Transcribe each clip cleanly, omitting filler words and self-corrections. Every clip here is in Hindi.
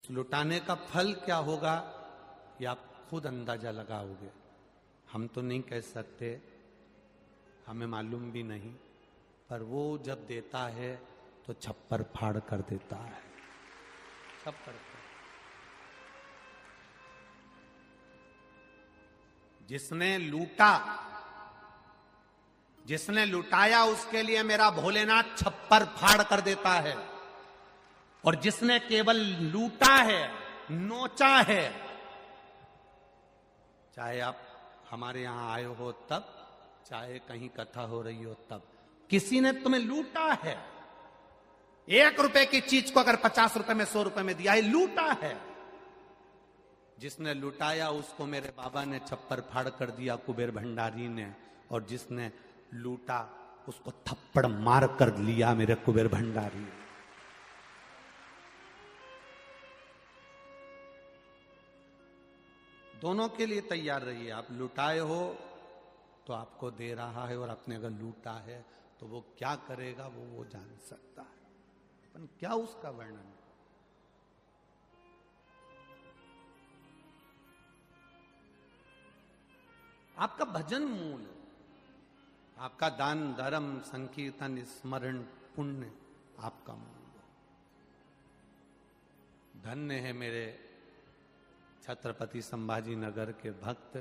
लुटाने का फल क्या होगा ये आप खुद अंदाजा लगाओगे। हम तो नहीं कह सकते, हमें मालूम भी नहीं, पर वो जब देता है तो छप्पर फाड़ कर देता है, छप्पर। जिसने लूटा, जिसने लुटाया उसके लिए मेरा भोलेनाथ छप्पर फाड़ कर देता है, और जिसने केवल लूटा है, नोचा है, चाहे आप हमारे यहां आए हो तब, चाहे कहीं कथा हो रही हो तब, किसी ने तुम्हें लूटा है। 1 रुपए की चीज को अगर 50 रुपए में, 100 रुपए में दिया है, लूटा है। जिसने लुटाया उसको मेरे बाबा ने छप्पर फाड़ कर दिया, कुबेर भंडारी ने, और जिसने लूटा उसको थप्पड़ मार कर लिया मेरे कुबेर भंडारी। दोनों के लिए तैयार रहिए। आप लुटाए हो तो आपको दे रहा है, और आपने अगर लूटा है तो वो क्या करेगा वो जान सकता है, पर क्या उसका वर्णन। आपका भजन मूल, आपका दान धर्म संकीर्तन स्मरण पुण्य आपका मूल। धन्य है मेरे छत्रपति संभाजी नगर के भक्त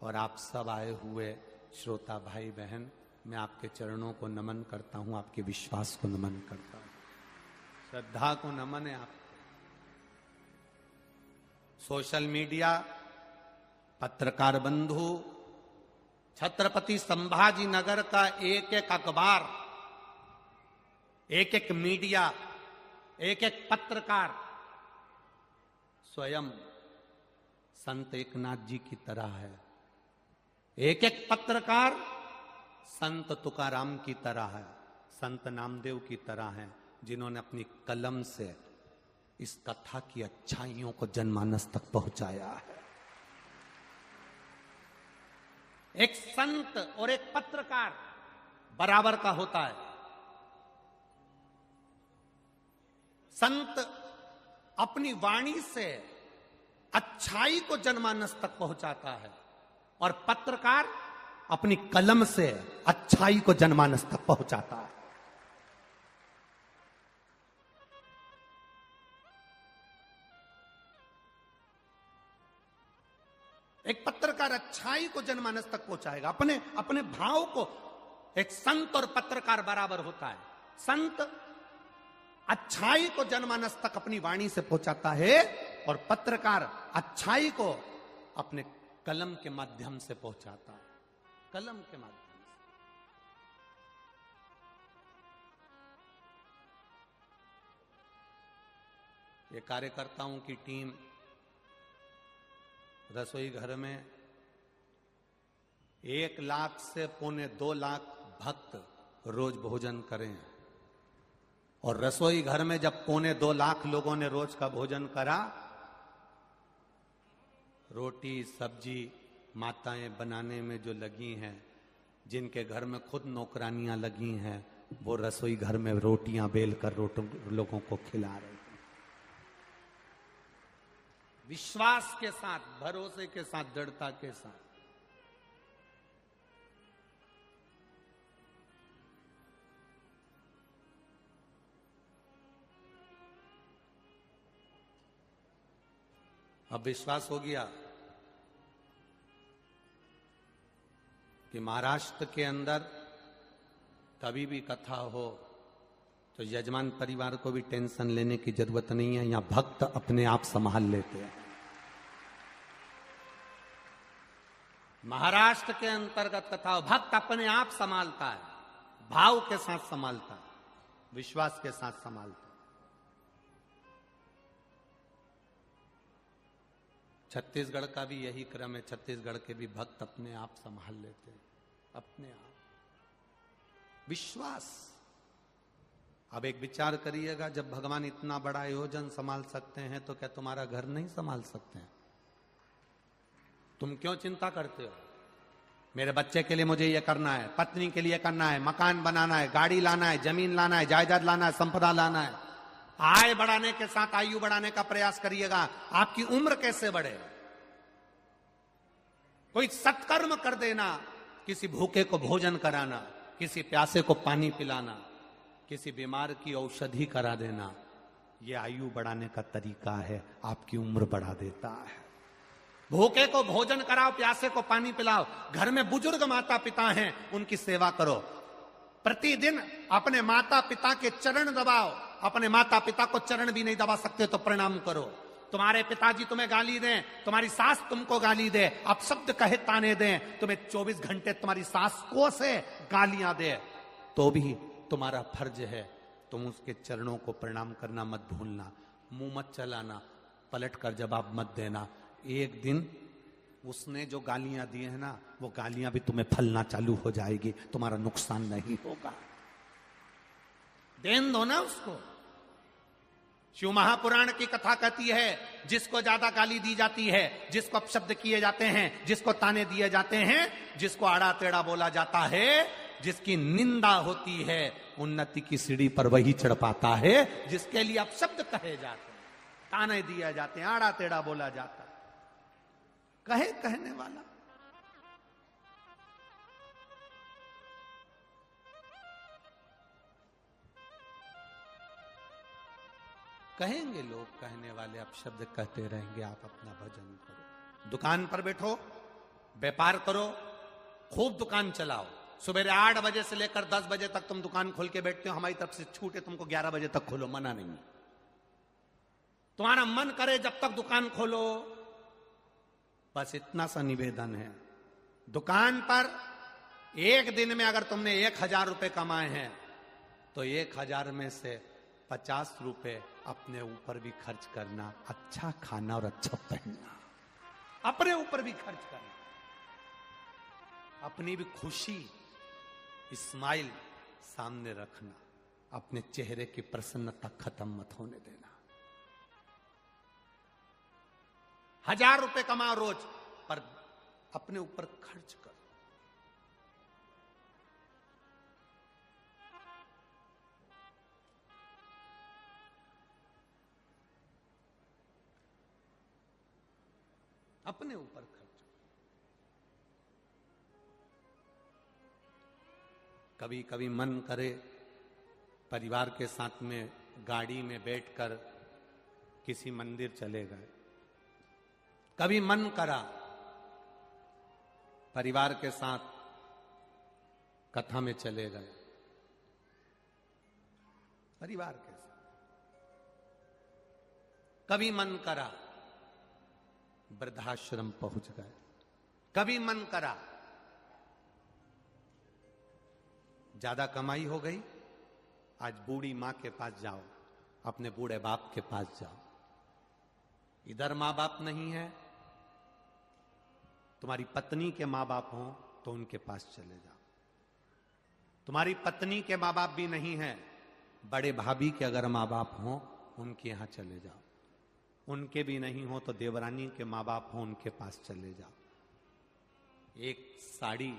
और आप सब आए हुए श्रोता भाई बहन। मैं आपके चरणों को नमन करता हूं, आपके विश्वास को नमन करता हूं, श्रद्धा को नमन है। आप सोशल मीडिया, पत्रकार बंधु, छत्रपति संभाजी नगर का एक एक अखबार, एक एक मीडिया, एक एक पत्रकार स्वयं संत एकनाथ जी की तरह है। एक एक पत्रकार संत तुकाराम की तरह है, संत नामदेव की तरह है, जिन्होंने अपनी कलम से इस कथा की अच्छाइयों को जनमानस तक पहुंचाया है। एक संत और एक पत्रकार बराबर का होता है। संत अपनी वाणी से अच्छाई को जनमानस तक पहुंचाता है, और पत्रकार अपनी कलम से अच्छाई को जनमानस तक पहुंचाता है। एक पत्रकार अच्छाई को जनमानस तक पहुंचाएगा, अपने अपने भाव को। एक संत और पत्रकार बराबर होता है। संत अच्छाई को जनमानस तक अपनी वाणी से पहुंचाता है, और पत्रकार अच्छाई को अपने कलम के माध्यम से पहुंचाता है, कलम के माध्यम से। ये कार्यकर्ताओं की टीम रसोई घर में 1 लाख से 1.25 लाख भक्त रोज भोजन करें, और रसोई घर में जब 1.25 लाख लोगों ने रोज का भोजन करा, रोटी सब्जी माताएं बनाने में जो लगी हैं, जिनके घर में खुद नौकरानियां लगी हैं, वो रसोई घर में रोटियां बेल कर लोगों को खिला रहे हैं। विश्वास के साथ, भरोसे के साथ, दृढ़ता के साथ। अब विश्वास हो गया कि महाराष्ट्र के अंदर कभी भी कथा हो तो यजमान परिवार को भी टेंशन लेने की जरूरत नहीं है। यहां भक्त अपने आप संभाल लेते हैं। महाराष्ट्र के अंतर्गत कथा हो, भक्त अपने आप संभालता है, भाव के साथ संभालता है, विश्वास के साथ संभालता है। छत्तीसगढ़ का भी यही क्रम है। छत्तीसगढ़ के भी भक्त अपने आप संभाल लेते हैं, अपने आप। विश्वास। अब एक विचार करिएगा, जब भगवान इतना बड़ा आयोजन संभाल सकते हैं तो क्या तुम्हारा घर नहीं संभाल सकते हैं? तुम क्यों चिंता करते हो? मेरे बच्चे के लिए मुझे ये करना है, पत्नी के लिए करना है, मकान बनाना है, गाड़ी लाना है, जमीन लाना है, जायदाद लाना है, संपदा लाना है, आय बढ़ाने के साथ आयु बढ़ाने का प्रयास करिएगा, आपकी उम्र कैसे बढ़े। कोई सत्कर्म कर देना, किसी भूखे को भोजन कराना, किसी प्यासे को पानी पिलाना, किसी बीमार की औषधि करा देना, यह आयु बढ़ाने का तरीका है, आपकी उम्र बढ़ा देता है। भूखे को भोजन कराओ, प्यासे को पानी पिलाओ, घर में बुजुर्ग माता पिता हैं उनकी सेवा करो, प्रतिदिन अपने माता पिता के चरण दबाओ, अपने माता पिता को चरण भी नहीं दबा सकते तो प्रणाम करो। तुम्हारे पिताजी तुम्हें गाली दें, तुम्हारी सास तुमको गाली दे, आप शब्द कहे ताने दें, तुम्हें 24 घंटे तुम्हारी सास को से गालियां दे, तो भी तुम्हारा फर्ज है तुम उसके चरणों को प्रणाम करना मत भूलना, मुंह मत चलाना, पलट कर जवाब मत देना। एक दिन उसने जो गालियां दी है ना, वो गालियां भी तुम्हें फलना चालू हो जाएगी, तुम्हारा नुकसान नहीं होगा। देन दो ना उसको। शिव महापुराण की कथा कहती है, जिसको ज्यादा गाली दी जाती है, जिसको अपशब्द किए जाते हैं, जिसको ताने दिए जाते हैं, जिसको आड़ा टेढ़ा बोला जाता है, जिसकी निंदा होती है, उन्नति की सीढ़ी पर वही चढ़ पाता है। जिसके लिए अपशब्द कहे जाते हैं, ताने दिए जाते हैं, आड़ा टेढ़ा बोला जाता है, कहे कहने वाला। कहेंगे लोग, कहने वाले अपशब्द कहते रहेंगे, आप अपना भजन करो। दुकान पर बैठो, व्यापार करो, खूब दुकान चलाओ। सुबह 8 बजे से लेकर 10 बजे तक तुम दुकान खोल के बैठते हो, हमारी तरफ से छूट है, तुमको 11 बजे तक खोलो, मना नहीं। तुम्हारा मन करे जब तक दुकान खोलो, बस इतना सा निवेदन है। दुकान पर एक दिन में अगर तुमने 1000 रुपए कमाए हैं, तो 1000 में से 50 रुपए अपने ऊपर भी खर्च करना, अच्छा खाना और अच्छा पहनना, अपने ऊपर भी खर्च करना, अपनी भी खुशी, स्माइल सामने रखना, अपने चेहरे की प्रसन्नता खत्म मत होने देना। 1000 रुपए कमाओ रोज, पर अपने ऊपर खर्च करो। अपने ऊपर खर्च। कभी कभी मन करे परिवार के साथ में गाड़ी में बैठकर किसी मंदिर चले गए, कभी मन करा परिवार के साथ कथा में चले गए, परिवार के साथ। कभी मन करा वृद्धाश्रम पहुंच गए, कभी मन करा ज्यादा कमाई हो गई, आज बूढ़ी मां के पास जाओ, अपने बूढ़े बाप के पास जाओ। इधर मां बाप नहीं है, तुम्हारी पत्नी के मां बाप हो तो उनके पास चले जाओ। तुम्हारी पत्नी के मां बाप भी नहीं है, बड़े भाभी के अगर मां बाप हो उनके यहां चले जाओ। उनके भी नहीं हो तो देवरानी के मां बाप हो, उनके पास चले जाओ। एक साड़ी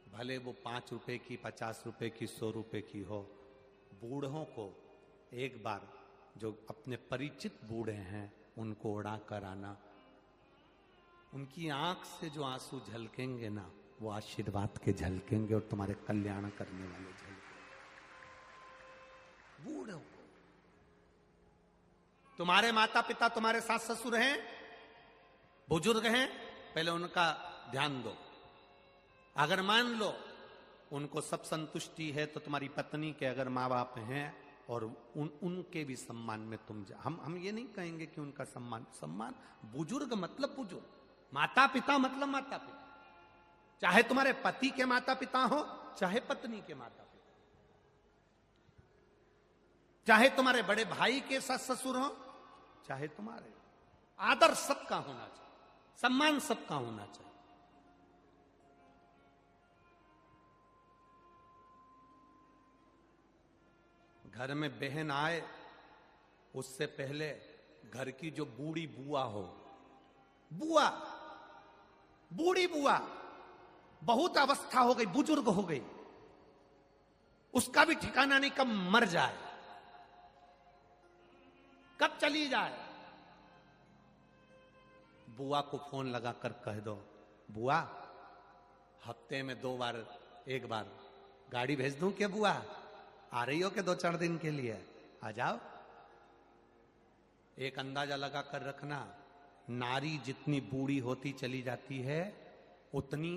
भले वो 5 रुपए की, 50 रुपए की, 100 रुपए की हो, बूढ़ों को एक बार, जो अपने परिचित बूढ़े हैं, उनको उड़ा कर आना। उनकी आंख से जो आंसू झलकेंगे ना, वो आशीर्वाद के झलकेंगे और तुम्हारे कल्याण करने वाले झलकेंगे। बूढ़ों को, तुम्हारे माता पिता, तुम्हारे सास ससुर हैं, बुजुर्ग हैं, पहले उनका ध्यान दो। अगर मान लो उनको सब संतुष्टि है, तो तुम्हारी पत्नी के अगर माँ बाप हैं और उनके भी सम्मान में तुम जा। हम ये नहीं कहेंगे कि उनका सम्मान, बुजुर्ग मतलब बुजुर्ग, माता पिता मतलब माता पिता, चाहे तुम्हारे पति के माता पिता हो, चाहे पत्नी के माता पिता, चाहे तुम्हारे बड़े भाई के सास ससुर हो, चाहे तुम्हारे। आदर सबका होना चाहिए, सम्मान सबका होना चाहिए। घर में बहन आए, उससे पहले घर की जो बूढ़ी बुआ हो, बूढ़ी बुआ, बहुत अवस्था हो गई, बुजुर्ग हो गई, उसका भी ठिकाना नहीं, कब मर जाए, कब चली जाए। बुआ को फोन लगाकर कह दो, बुआ हफ्ते में 2 बार 1 बार गाड़ी भेज दूं क्या बुआ? आ रही हो कि 2-4 दिन के लिए? आ जाओ। एक अंदाजा लगा कर रखना, नारी जितनी बूढ़ी होती चली जाती है उतनी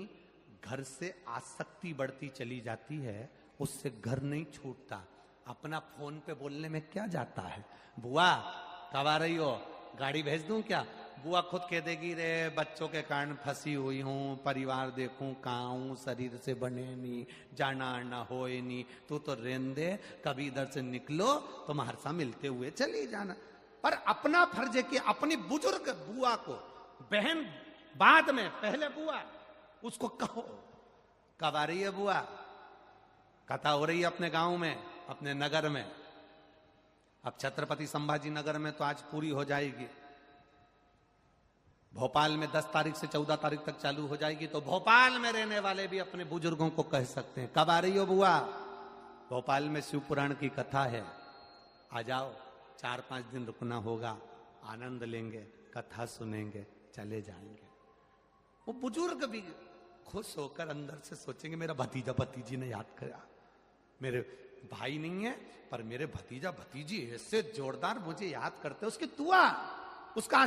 घर से आसक्ति बढ़ती चली जाती है, उससे घर नहीं छूटता। अपना फोन पे बोलने में क्या जाता है? बुआ कब आ रही हो? गाड़ी भेज दूं क्या? बुआ खुद कह देगी, रे बच्चों के कारण फंसी हुई हूं, परिवार देखूं कहाँ हूं, शरीर से बने नहीं, जाना आना होए नहीं, तू तो रेन दे, कभी इधर से निकलो तुम्हारे साथ मिलते हुए चली जाना। पर अपना फर्ज है कि अपनी बुजुर्ग बुआ को, बहन बाद में, पहले बुआ, उसको कहो कब आ रही है बुआ? कथा हो रही है अपने गांव में, अपने नगर में। अब छत्रपति संभाजी नगर में तो आज पूरी हो जाएगी, भोपाल में 10 तारीख से 14 तारीख तक चालू हो जाएगी, तो भोपाल में रहने वाले भी अपने बुजुर्गों को कह सकते हैं, कब आ रही हो बुआ? भोपाल में शिव पुराण की कथा है, आ जाओ, 4-5 दिन रुकना होगा, आनंद लेंगे, कथा सुनेंगे, चले जाएंगे। वो बुजुर्ग भी खुश होकर अंदर से सोचेंगे, मेरा भतीजा भतीजी ने याद किया, मेरे भाई नहीं है पर मेरे भतीजा भतीजी ऐसे जोरदार मुझे याद करते, उसकी दुआ, उसका